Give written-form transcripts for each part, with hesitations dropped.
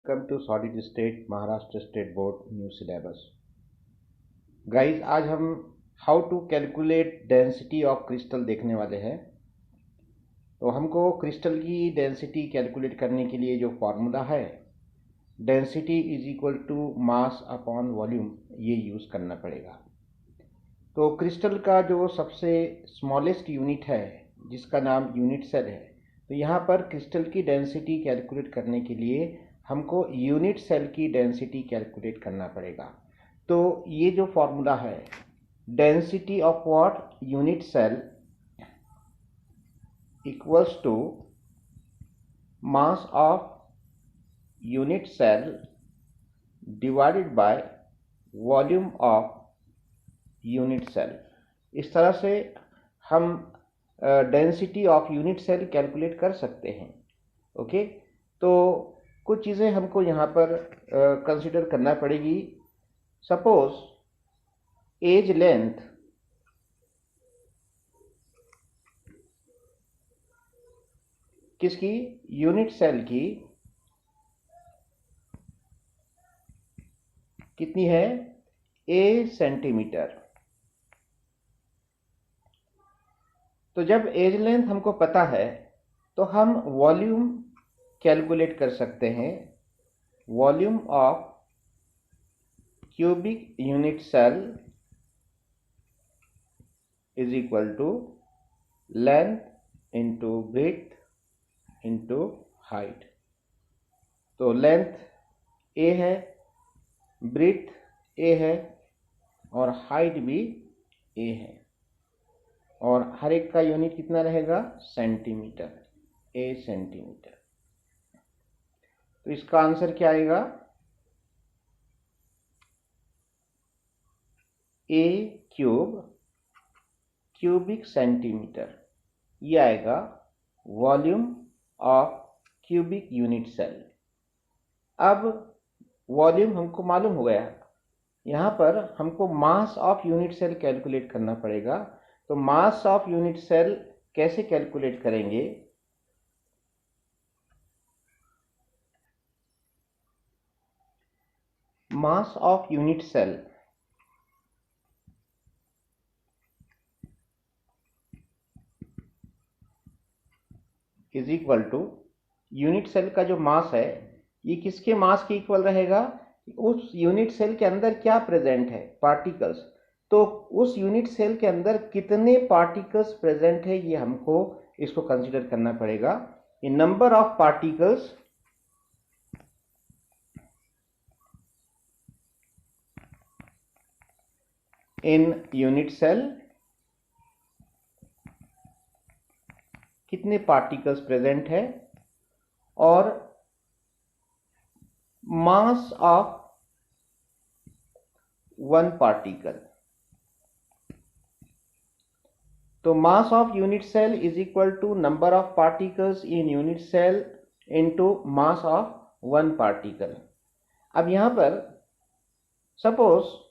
Welcome to solid state Maharashtra state board new syllabus. Guys, आज हम how to calculate density of crystal देखने वाले हैं। तो हमको क्रिस्टल की डेंसिटी कैलकुलेट करने के लिए जो फॉर्मूला है, density is equal to mass upon volume, ये यूज़ करना पड़ेगा। तो क्रिस्टल का जो सबसे स्मॉलेस्ट यूनिट है, जिसका नाम यूनिट सेल है, तो यहाँ पर क्रिस्टल की डेंसिटी कैलकुलेट करने के लिए हमको यूनिट सेल की डेंसिटी कैलकुलेट करना पड़ेगा। तो ये जो फॉर्मूला है, density of what, unit cell equals to mass of unit cell divided by volume of unit cell. इस तरह से हम density of unit cell calculate कर सकते हैं। ओके, तो कुछ चीज़ें हमको यहाँ पर कंसिडर करना पड़ेगी। सपोज एज लेंथ किसकी, यूनिट सेल की कितनी है, ए सेंटीमीटर। तो जब एज लेंथ हमको पता है तो हम वॉल्यूम कैलकुलेट कर सकते हैं। Volume of cubic unit cell is equal to length into breadth into height. तो लेंथ ए है, ब्रेड्थ ए है और हाइट भी ए है, और हर एक का यूनिट कितना रहेगा, सेंटीमीटर, ए सेंटीमीटर। तो इसका आंसर क्या आएगा, ए क्यूब क्यूबिक सेंटीमीटर, ये आएगा volume of cubic unit cell. अब वॉल्यूम हमको मालूम हो गया, यहाँ पर हमको mass of unit cell calculate करना पड़ेगा। तो मास ऑफ यूनिट सेल कैसे कैलकुलेट करेंगे, mass of unit cell is equal to, unit cell का जो मास है ये किसके मास के इक्वल रहेगा, उस यूनिट सेल के अंदर क्या प्रेजेंट है, पार्टिकल्स। तो उस यूनिट सेल के अंदर कितने पार्टिकल्स प्रेजेंट है, ये हमको इसको कंसीडर करना पड़ेगा। ये number of particles in unit cell, कितने पार्टिकल्स प्रेजेंट है, और मास ऑफ वन पार्टिकल। तो mass of unit cell is equal to number of particles in unit cell into mass of one particle. अब यहां पर suppose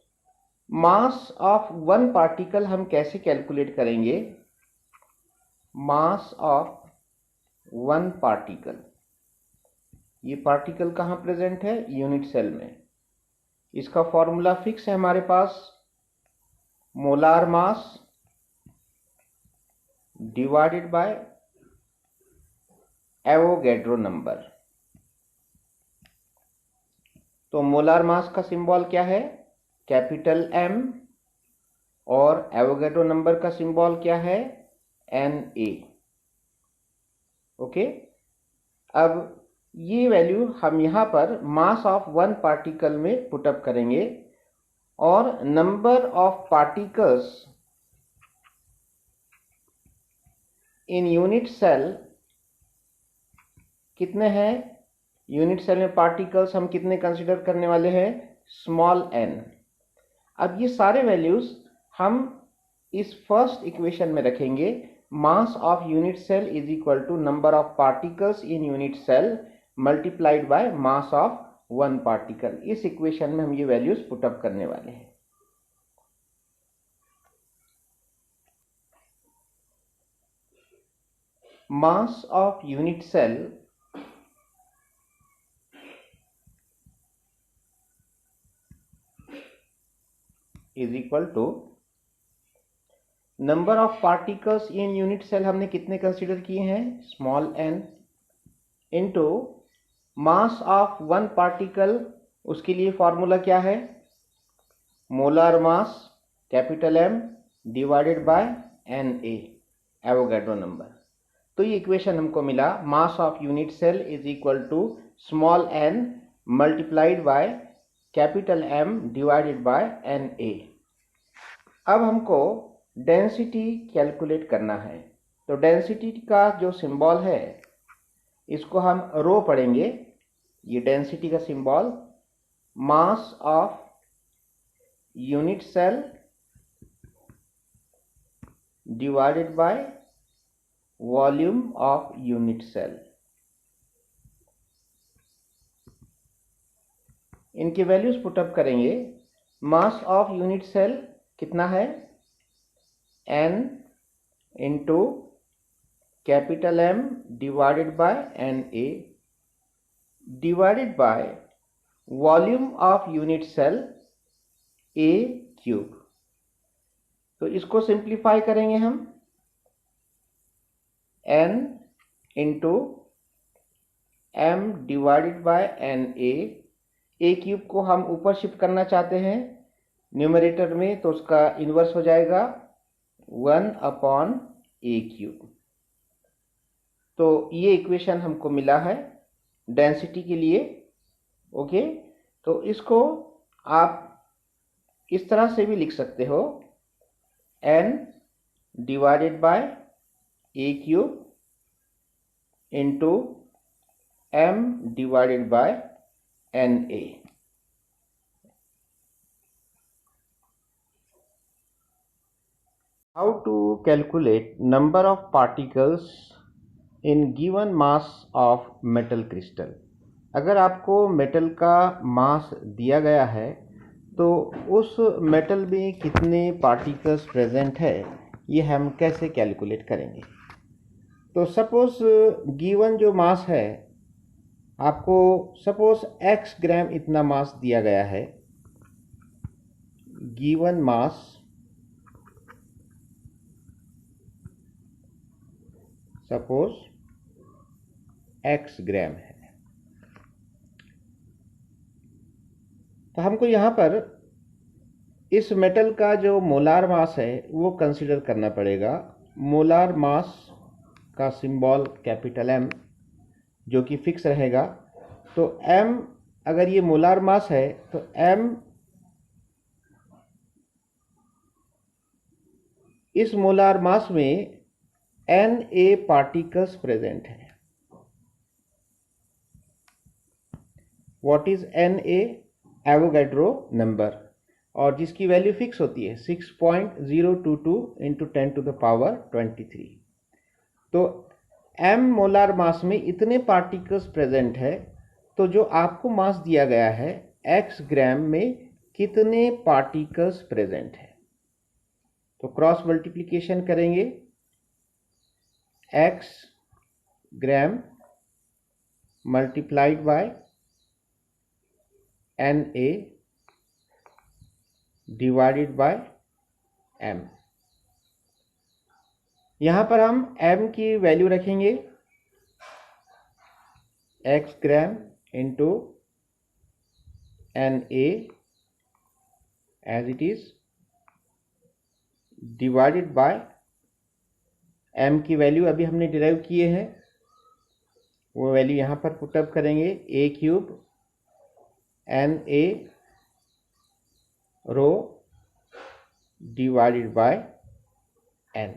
mass of one particle हम कैसे calculate करेंगे, मास ऑफ वन पार्टिकल, ये particle कहां present है, यूनिट सेल में। इसका फॉर्मूला फिक्स है हमारे पास, molar mass divided by Avogadro number. तो मोलार मास का सिंबल क्या है, कैपिटल एम, और एवोगैड्रो नंबर का सिंबल क्या है, Na। ओके, अब ये वैल्यू हम यहां पर मास ऑफ वन पार्टिकल में पुटअप करेंगे, और number of particles in unit cell कितने हैं, यूनिट सेल में पार्टिकल्स हम कितने कंसीडर करने वाले हैं, स्मॉल n। अब ये सारे वैल्यूज हम इस फर्स्ट इक्वेशन में रखेंगे, mass of unit cell is equal to number of particles in unit cell multiplied by mass of one particle. इस इक्वेशन में हम ये वैल्यूज पुटअप करने वाले हैं। Mass of unit cell is equal to number of particles in unit cell हमने कितने consider किए हैं, small n, into mass of one particle, उसके लिए फॉर्मूला क्या है, molar mass capital M divided by Na, Avogadro number. तो ये इक्वेशन हमको मिला, mass of unit cell is equal to small n multiplied by capital M divided by Na। अब हमको डेंसिटी कैलकुलेट करना है। तो डेंसिटी का जो सिंबल है इसको हम रो पढ़ेंगे। ये डेंसिटी का symbol, mass of unit cell divided by volume of unit cell. इनके वैल्यूज पुटअप करेंगे। मास ऑफ यूनिट सेल कितना है, n into capital M divided by Na divided by volume of unit cell A cube. तो इसको simplify करेंगे हम, n into M divided by Na। A cube को हम ऊपर शिफ्ट करना चाहते हैं न्यूमरेटर में, तो उसका इन्वर्स हो जाएगा 1/A क्यूब। तो ये इक्वेशन हमको मिला है डेंसिटी के लिए। ओके, तो इसको आप इस तरह से भी लिख सकते हो, n divided bye A cube into M divided by Na। How to calculate number of particles in given mass of metal crystal? अगर आपको मेटल का मास दिया गया है तो उस मेटल में कितने पार्टिकल्स प्रेजेंट है, ये हम कैसे कैलकुलेट करेंगे। तो सपोज गिवन जो मास है, आपको सपोज x ग्राम इतना मास दिया गया है, गिवन मास सपोज x ग्राम है। तो हमको यहाँ पर इस मेटल का जो मोलार मास है वो कंसीडर करना पड़ेगा। मोलार मास का सिंबल कैपिटल M जो कि फिक्स रहेगा। तो M, अगर ये मोलार मास है तो M इस मोलार मास में Na पार्टिकल्स प्रेजेंट है। What is Na? Avogadro number, और जिसकी वैल्यू फिक्स होती है 6.022 इंटू 10⁻23। तो M मोलार मास में इतने पार्टिकल्स प्रेजेंट है, तो जो आपको मास दिया गया है x ग्राम में कितने पार्टिकल्स प्रेजेंट है। तो क्रॉस मल्टीप्लिकेशन करेंगे, x gram multiplied by Na divided by M। यहां पर हम M की वैल्यू रखेंगे x gram into Na as it is divided by M की वैल्यू अभी हमने डिराइव किए हैं, वो वैल्यू यहां पर पुटअप करेंगे, A cube Na rho divided by n।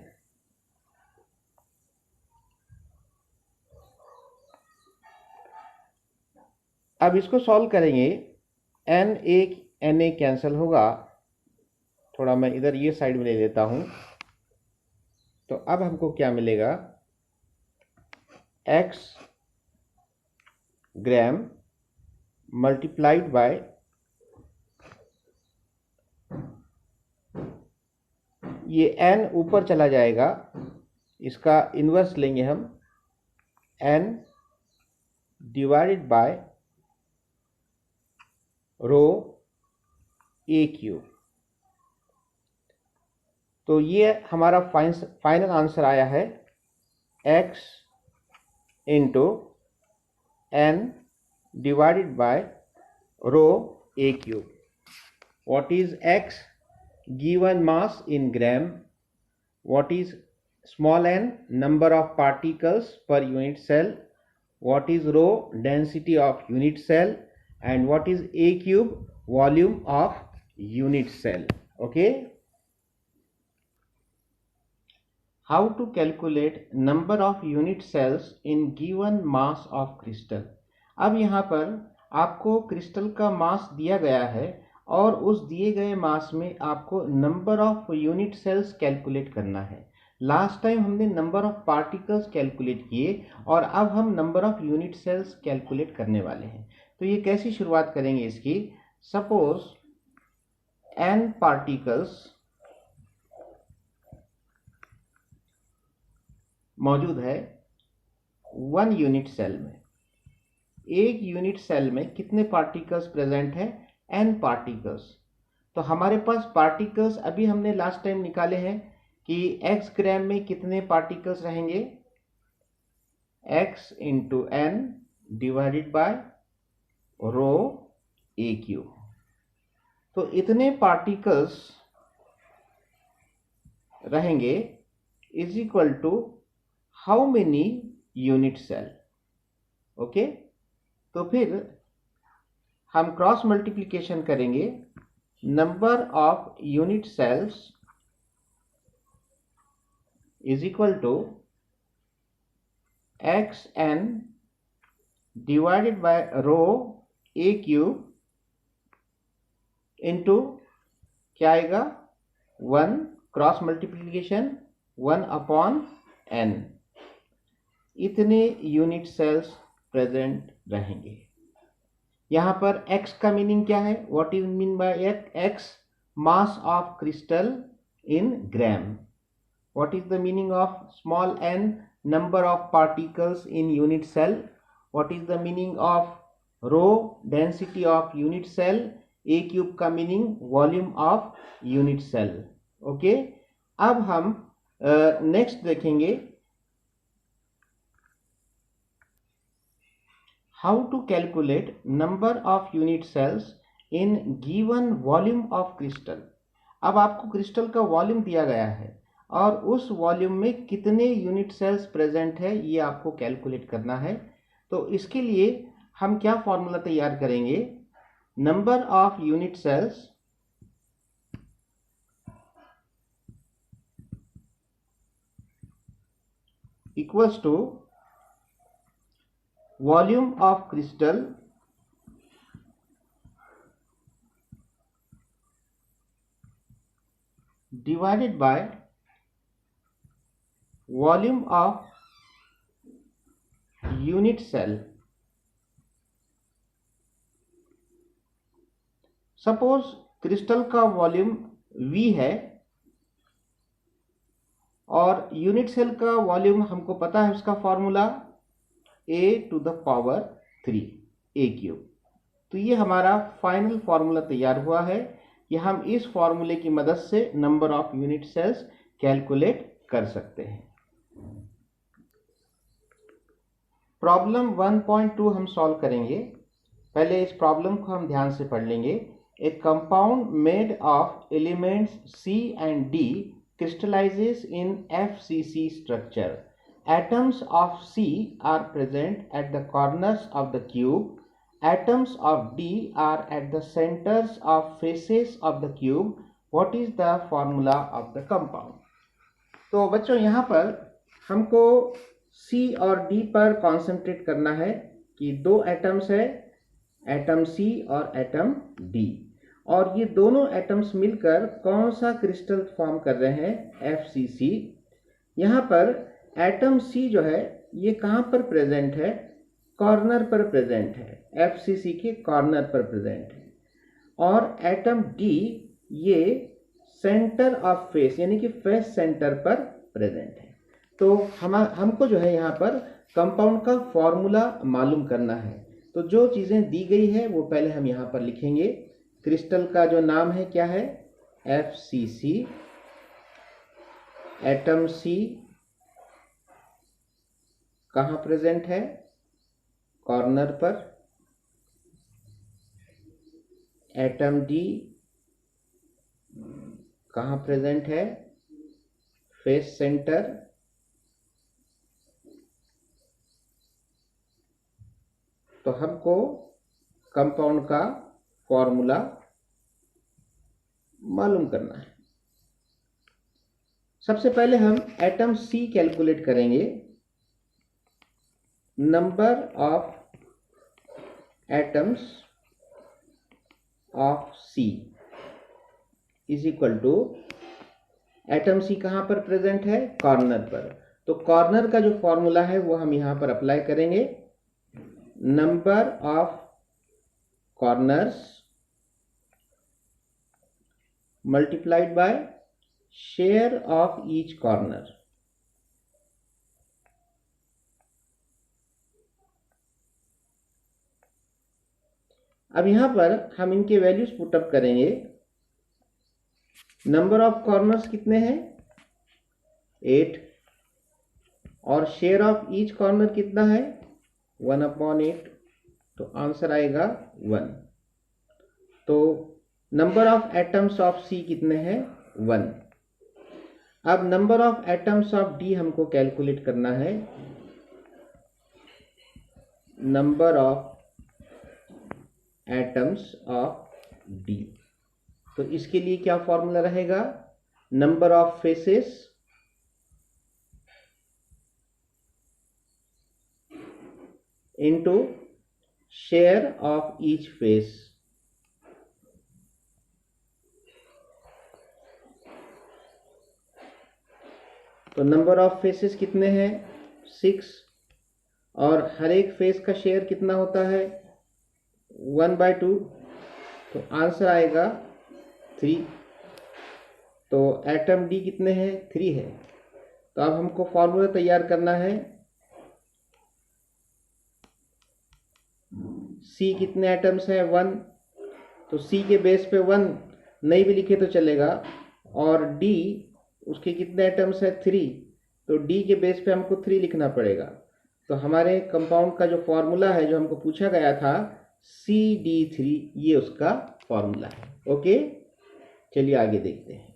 अब इसको सॉल्व करेंगे, Na कैंसिल होगा, थोड़ा मैं इधर ये साइड में ले लेता हूं। तो अब हमको क्या मिलेगा, x ग्राम मल्टीप्लाइड बाय ये n ऊपर चला जाएगा, इसका इन्वर्स लेंगे हम, n divided by rho A cube. तो ये हमारा फाइनल आंसर आया है x into n divided by rho a cube. What is x? Given mass in gram. What is small n? Number of particles per unit cell. What is rho? Density of unit cell. And what is a cube? Volume of unit cell. Okay. How to calculate number of unit cells in given mass of crystal? अब यहाँ पर आपको crystal का मास दिया गया है और उस दिए गए मास में आपको number of unit cells calculate करना है. लास्ट टाइम हमने नंबर ऑफ पार्टिकल्स कैलकुलेट किए और अब हम number of unit cells calculate करने वाले हैं. तो ये कैसी शुरुआत करेंगे इसकी? सपोज n पार्टिकल्स मौजूद है 1 यूनिट सेल में. एक यूनिट सेल में कितने पार्टिकल्स प्रेजेंट हैं? n particles. तो हमारे पास पार्टिकल्स अभी हमने लास्ट टाइम निकाले हैं कि x ग्राम में कितने पार्टिकल्स रहेंगे? x into n divided by rho a cube. तो इतने पार्टिकल्स रहेंगे is equal to how many unit cell. Okay. तो फिर हम क्रॉस मल्टीप्लिकेशन करेंगे. Number of unit cells is equal to x n divided by rho a cube into क्या आएगा? 1 cross multiplication 1 upon n. इतने यूनिट सेल्स प्रेजेंट रहेंगे. यहां पर x का मीनिंग क्या है? What is mean by x? Mass of crystal in gram. What is the meaning of small n? Number of particles in unit cell. What is the meaning of rho? Density of unit cell. a cube का meaning volume of unit cell. Okay. अब हम next देखेंगे how to calculate number of unit cells in given volume of crystal. अब आपको crystal का volume दिया गया है और उस वॉल्यूम में कितने यूनिट सेल्स प्रेजेंट है ये आपको कैलकुलेट करना है. तो इसके लिए हम क्या फॉर्मूला तैयार करेंगे? Number of unit cells equals to volume of crystal divided by volume of unit cell. Suppose crystal का वॉल्यूम V है और यूनिट सेल का वॉल्यूम हमको पता है उसका formula a to the power 3 a cube. तो ये हमारा फाइनल फॉर्मूला तैयार हुआ है कि हम इस फॉर्मूले की मदद से number of unit cells calculate कर सकते हैं. प्रॉब्लम 1.2 हम सॉल्व करेंगे. पहले इस प्रॉब्लम को हम ध्यान से पढ़ लेंगे. ए compound made of elements C and D crystallizes in FCC structure. Atoms of C are present at the corners of the cube. Atoms of D are at the centers of faces of the cube. What is the formula of the compound? तो बच्चों यहाँ पर हमको C और D पर concentrate करना है कि दो एटम्स है, एटम C और एटम D, और ये दोनों एटम्स मिलकर कौन सा क्रिस्टल फॉर्म कर रहे हैं? FCC. यहाँ पर एटम C जो है ये कहाँ पर प्रेजेंट है? कॉर्नर पर प्रेजेंट है. FCC के कॉर्नर पर प्रेजेंट है. और एटम D ये सेंटर ऑफ फेस यानी कि फेस सेंटर पर प्रेजेंट है. तो हमको जो है यहाँ पर कंपाउंड का फॉर्मूला मालूम करना है. तो जो चीज़ें दी गई है वो पहले हम यहाँ पर लिखेंगे. क्रिस्टल का जो नाम है क्या है? FCC. एटम सी कहाँ प्रेजेंट है? कॉर्नर पर। एटम डी कहाँ प्रेजेंट है? Face centre. तो हमको कंपाउंड का फॉर्मूला मालूम करना है। सबसे पहले हम एटम सी कैलकुलेट करेंगे। Number of atoms of C is equal to, atom C कहां पर प्रेजेंट है? कॉर्नर पर। तो कॉर्नर का जो फॉर्मूला है वो हम यहां पर अप्लाई करेंगे। Number of corners multiplied by share of each corner. अब यहां पर हम इनके वैल्यूज पुटअप करेंगे। नंबर ऑफ कॉर्नर्स कितने हैं? 8। और शेयर ऑफ ईच कॉर्नर कितना है? 1/8। तो आंसर आएगा 1। तो नंबर ऑफ एटम्स ऑफ सी कितने हैं? 1। अब number of atoms of D हमको कैलकुलेट करना है। Number of atoms of D, तो इसके लिए क्या फॉर्मूला रहेगा? Number of faces into share of each face. तो नंबर ऑफ फेसेस कितने हैं? 6। और हर एक फेस का शेयर कितना होता है? 1/2। तो आंसर आएगा 3। तो एटम डी कितने हैं? 3 है। तो अब हमको फॉर्मूला तैयार करना है। सी कितने एटम्स हैं? 1। तो सी के बेस पे 1 नहीं भी लिखे तो चलेगा। और डी उसके कितने एटम्स है? 3। तो डी के बेस पे हमको 3 लिखना पड़ेगा। तो हमारे कंपाउंड का जो फॉर्मूला है, जो हमको पूछा गया था, CD3, ये उसका फॉर्मूला है। ओके, चलिए आगे देखते हैं।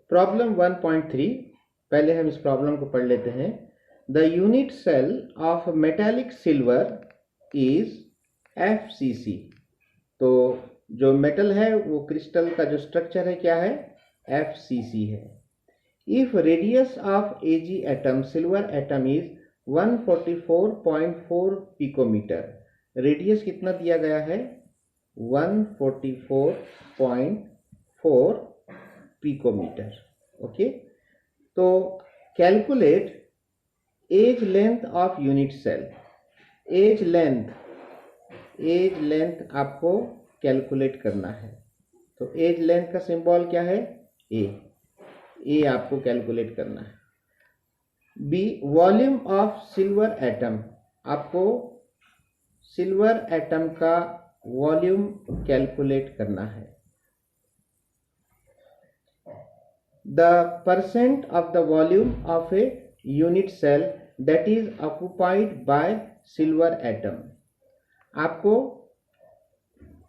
प्रॉब्लम 1.3, पहले हम इस प्रॉब्लम को पढ़ लेते हैं। The unit cell of metallic silver is FCC। तो जो मेटल है वो क्रिस्टल का जो स्ट्रक्चर है क्या है? FCC है। If radius of Ag atom silver atom is 144.4 picometre. Radius कितना दिया गया है? 144.4 पिकोमीटर। ओके, तो calculate edge length of unit cell. Edge length आपको कैलकुलेट करना है। तो एज लेंथ का सिंबल क्या है? ए आपको कैलकुलेट करना है। B, volume of silver atom, आपको सिल्वर एटम का वॉल्यूम कैलकुलेट करना है। The percent of the volume of a unit cell that is occupied by silver atom. आपको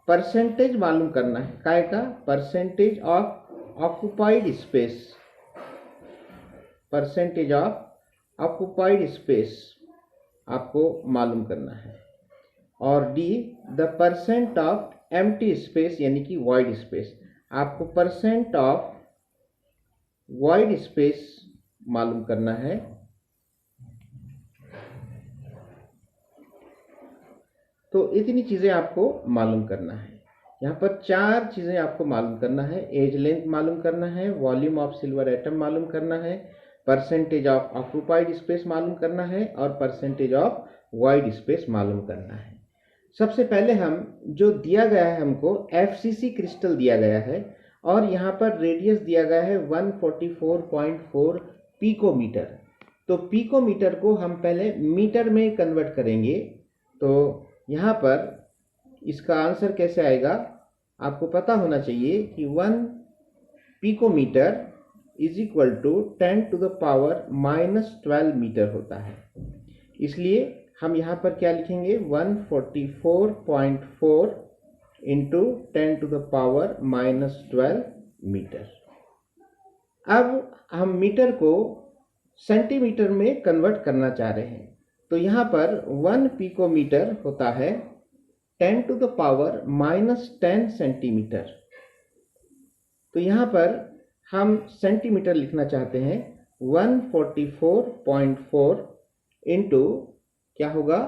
परसेंटेज मालूम करना है। काय का? Percentage of occupied space. Percentage of occupied space आपको मालूम करना है। और D, the percent of empty space यानी कि वॉइड स्पेस। आपको परसेंट ऑफ वॉइड स्पेस मालूम करना है। तो इतनी चीजें आपको मालूम करना है। यहाँ पर 4 चीजें आपको मालूम करना है। एज लेंथ मालूम करना है, वॉल्यूम ऑफ सिल्वर एटम मालूम करना है, परसेंटेज ऑफ ऑक्युपाइड स्पेस मालूम करना है, और परसेंटेज ऑफ वॉइड स्पेस मालूम करना है। सबसे पहले हम जो दिया गया है, हमको FCC क्रिस्टल दिया गया है और यहाँ पर रेडियस दिया गया है 144.4 पिकोमीटर। तो पिकोमीटर को हम पहले मीटर में कन्वर्ट करेंगे। तो यहाँ पर इसका आंसर कैसे आएगा? आपको पता होना चाहिए कि 1 picometre is equal to 10⁻⁻12 metre होता है। इसलिए हम यहाँ पर क्या लिखेंगे, 144.4 इंटू 10⁻⁻12 मीटर। अब हम मीटर को सेंटीमीटर में कन्वर्ट करना चाह रहे हैं, तो यहाँ पर 1 पिकोमीटर होता है 10⁻⁻10 सेंटीमीटर। तो यहाँ पर हम सेंटीमीटर लिखना चाहते हैं, 144.4 इंटू क्या होगा,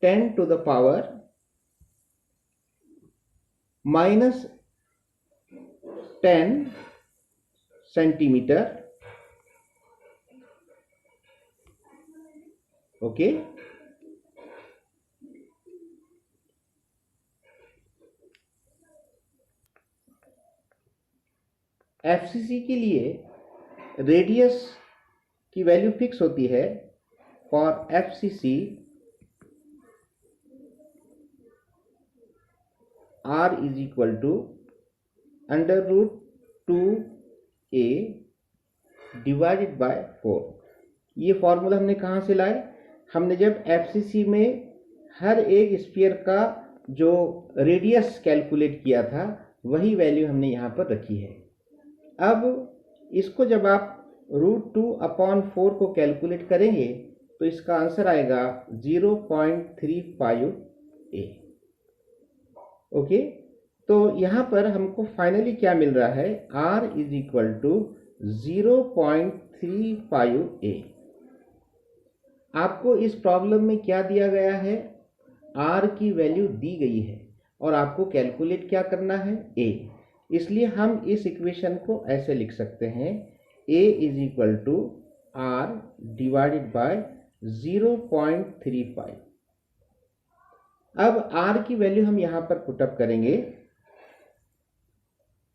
10⁻⁻10 सेंटीमीटर। ओके, एफसीसी के लिए रेडियस की वैल्यू फिक्स होती है। For FCC R is equal to √2a divided by 4। ये फॉर्मूला हमने कहाँ से लाए, हमने जब एफसीसी में हर एक स्फीयर का जो रेडियस कैलकुलेट किया था, वही वैल्यू हमने यहाँ पर रखी है। अब इसको जब आप √2/4 को कैलकुलेट करेंगे तो इसका आंसर आएगा 0.35a। ओके, तो यहाँ पर हमको फाइनली क्या मिल रहा है, R is equal to 0.35a। आपको इस प्रॉब्लम में क्या दिया गया है, R की वैल्यू दी गई है और आपको कैलकुलेट क्या करना है, A। इसलिए हम इस इक्वेशन को ऐसे लिख सकते हैं, A is equal to R divided by 0.35। अब R की वैल्यू हम यहाँ पर पुटअप करेंगे,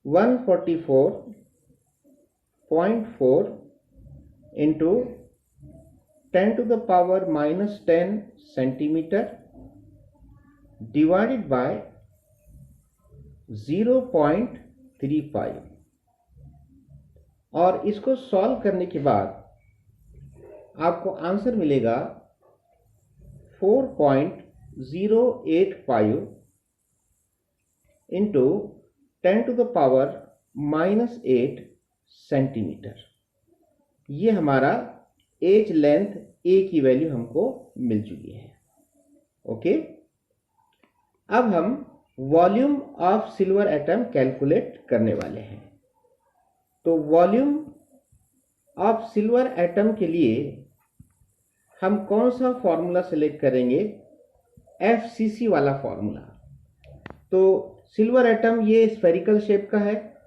144.4 इंटू 10⁻⁻10 सेंटीमीटर डिवाइडेड बाय 0.35, और इसको सॉल्व करने के बाद आपको आंसर मिलेगा 4.085 इंटू 10⁻⁻8 सेंटीमीटर। ये हमारा एज लेंथ A की वैल्यू हमको मिल चुकी है। ओके, अब हम volume of silver atom calculate करने वाले हैं। तो वॉल्यूम ऑफ सिल्वर एटम के लिए हम कौन सा फॉर्मूला सेलेक्ट करेंगे, एफसीसी वाला फॉर्मूला। तो सिल्वर एटम ये स्फेरिकल शेप का है,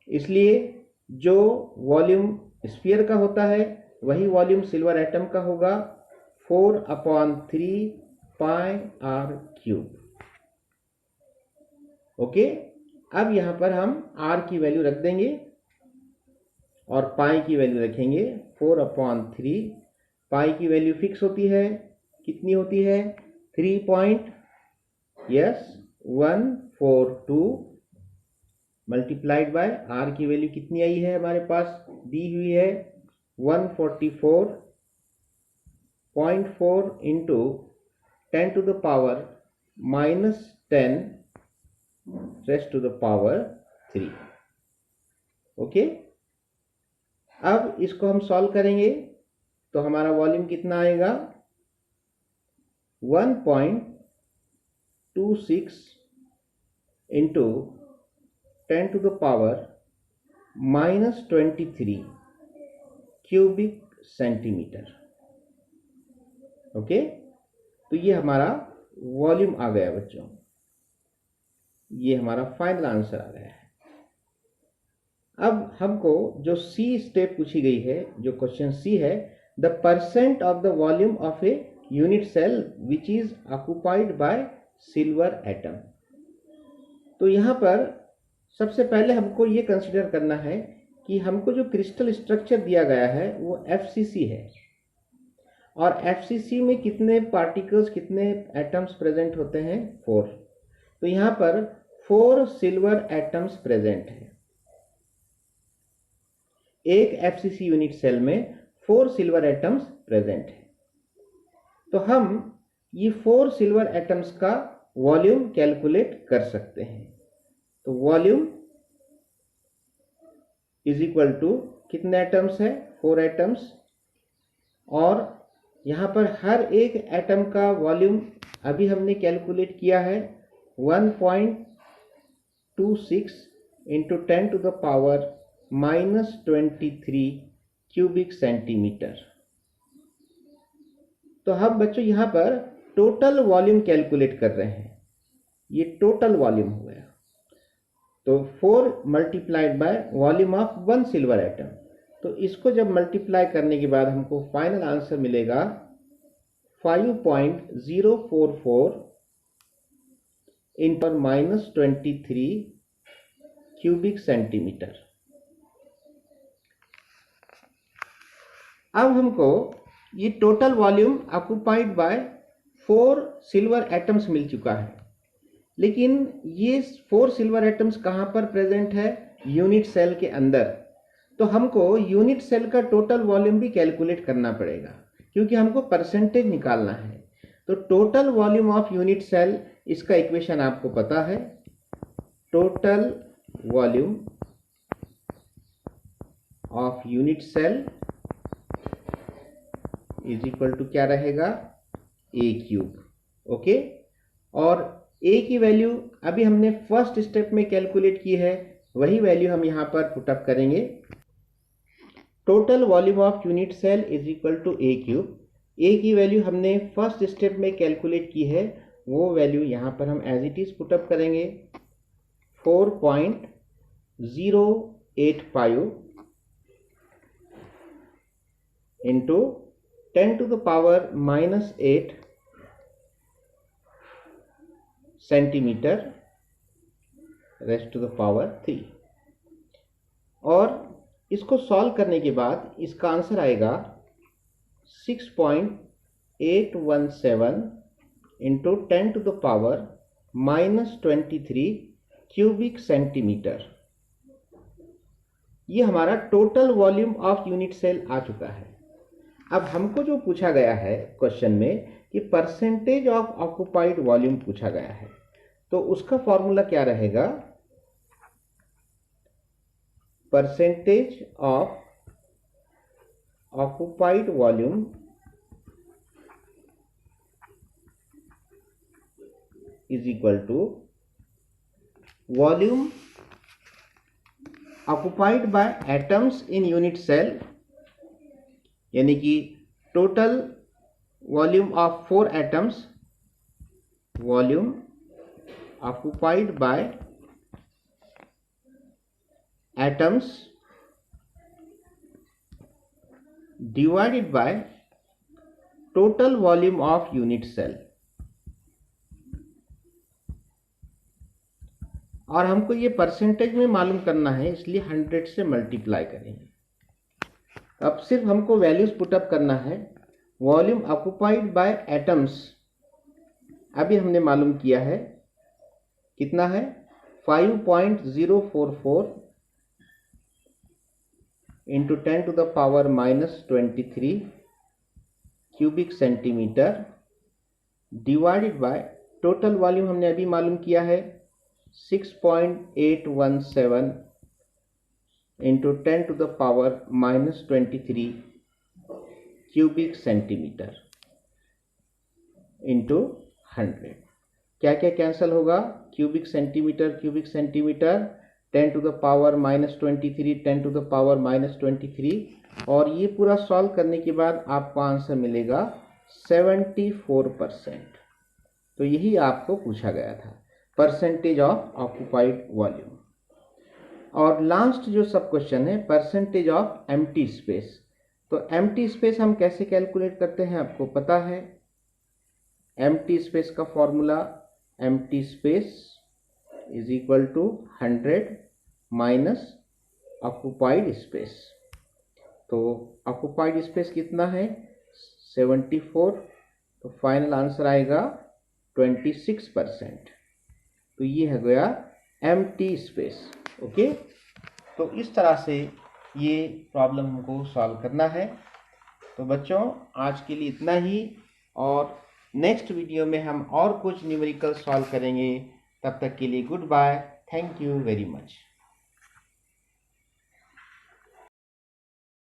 इसलिए जो वॉल्यूम स्फीयर का होता है वही वॉल्यूम सिल्वर एटम का होगा, 4/3 πr³। ओके, अब यहाँ पर हम R की वैल्यू रख देंगे और पाई की वैल्यू रखेंगे 4/3। पाई की वैल्यू फिक्स होती है, कितनी होती है, 3.142 मल्टीप्लाइड बाय R की वैल्यू कितनी आई है, हमारे पास दी हुई है 144.4 into 10⁻⁻10 raised to the power 3। Okay, अब इसको हम सॉल्व करेंगे तो हमारा वॉल्यूम कितना आएगा, 1.26 इंटू 10⁻⁻23 क्यूबिक सेंटीमीटर। ओके, तो ये हमारा वॉल्यूम आ गया बच्चों, ये हमारा फाइनल आंसर आ गया है। अब हमको जो सी स्टेप पूछी गई है, जो क्वेश्चन सी है, the percent of the volume of a unit cell which is occupied by silver atom. तो यहाँ पर सबसे पहले हमको ये कंसीडर करना है कि हमको जो क्रिस्टल स्ट्रक्चर दिया गया है वो एफसीसी है, और एफसीसी में कितने पार्टिकल्स, कितने एटम्स प्रेजेंट होते हैं, 4। तो यहाँ पर 4 सिल्वर एटम्स प्रेजेंट है। एक FCC यूनिट सेल में 4 सिल्वर एटम्स प्रेजेंट है। तो हम ये 4 सिल्वर एटम्स का वॉल्यूम कैलकुलेट कर सकते हैं। तो वॉल्यूम इज इक्वल टू कितने एटम्स है, 4 एटम्स, और यहाँ पर हर एक एटम का वॉल्यूम अभी हमने कैलकुलेट किया है 1.26 into 10 to the power -23 cubic centimetre. तो हम बच्चों यहाँ पर टोटल वॉल्यूम कैलकुलेट कर रहे हैं, ये टोटल वॉल्यूम हो गया। तो 4 multiplied by volume of 1 silver atom, तो इसको जब मल्टीप्लाई करने के बाद हमको फाइनल आंसर मिलेगा 5.044 इंटू -23 क्यूबिक सेंटीमीटर। अब हमको ये total volume occupied by 4 silver atoms मिल चुका है, लेकिन ये 4 सिल्वर एटम्स कहाँ पर प्रेजेंट है, यूनिट सेल के अंदर। तो हमको यूनिट सेल का टोटल वॉल्यूम भी कैलकुलेट करना पड़ेगा, क्योंकि हमको परसेंटेज निकालना है। तो total volume of unit cell, इसका इक्वेशन आपको पता है, total volume of unit cell is equal to क्या रहेगा, ए क्यूब। ओके, और ए की वैल्यू अभी हमने फर्स्ट स्टेप में कैलकुलेट की है, वही वैल्यू हम यहाँ पर पुटअप करेंगे। Total volume of unit cell is equal to a cube. A की वैल्यू हमने फर्स्ट स्टेप में कैलकुलेट की है, वो वैल्यू यहाँ पर हम एज इट इज पुटअप करेंगे 4.085 into 10 to the power -8 centimetre raised to the power 3। और इसको सॉल्व करने के बाद इसका आंसर आएगा 6.817 into 10 to the power -23 cubic centimetre. ये हमारा total volume of unit cell आ चुका है। अब हमको जो पूछा गया है क्वेश्चन में कि परसेंटेज ऑफ ऑक्युपाइड वॉल्यूम पूछा गया है, तो उसका फॉर्मूला क्या रहेगा, percentage of occupied volume is equal to volume occupied by atoms in unit cell, यानी कि total volume of 4 atoms, volume occupied by atoms divided by total volume of unit cell. और हमको ये परसेंटेज में मालूम करना है, इसलिए 100 से मल्टीप्लाई करेंगे। अब सिर्फ हमको वैल्यूज पुटअप करना है। वॉल्यूम ऑक्युपाइड बाय एटम्स अभी हमने मालूम किया है, कितना है, 5.044 into 10 to the power -23 cubic centimetre divided by total volume हमने अभी मालूम किया है 6.817 into 10 to the power -23 cubic centimetre into 100। क्या क्या कैंसिल होगा, cubic centimetre 10 to the power -23 10 to the power -23, और ये पूरा सॉल्व करने के बाद आपको आंसर मिलेगा 74%। तो यही आपको पूछा गया था, परसेंटेज ऑफ ऑक्युपाइड वॉल्यूम। और लास्ट जो सब क्वेश्चन है, परसेंटेज ऑफ एम्प्टी स्पेस। तो एम्प्टी स्पेस हम कैसे कैलकुलेट करते हैं, आपको पता है। एम्प्टी स्पेस का formula, empty space is equal to 100 minus occupied space. तो ऑक्युपाइड स्पेस कितना है, 74, तो फाइनल आंसर आएगा 26%। तो ये हो गया एम्प्टी स्पेस। ओके, तो इस तरह से ये प्रॉब्लम हमको सॉल्व करना है। तो बच्चों आज के लिए इतना ही, और नेक्स्ट वीडियो में हम और कुछ न्यूमेरिकल सॉल्व करेंगे। तब तक के लिए goodbye, thank you very much.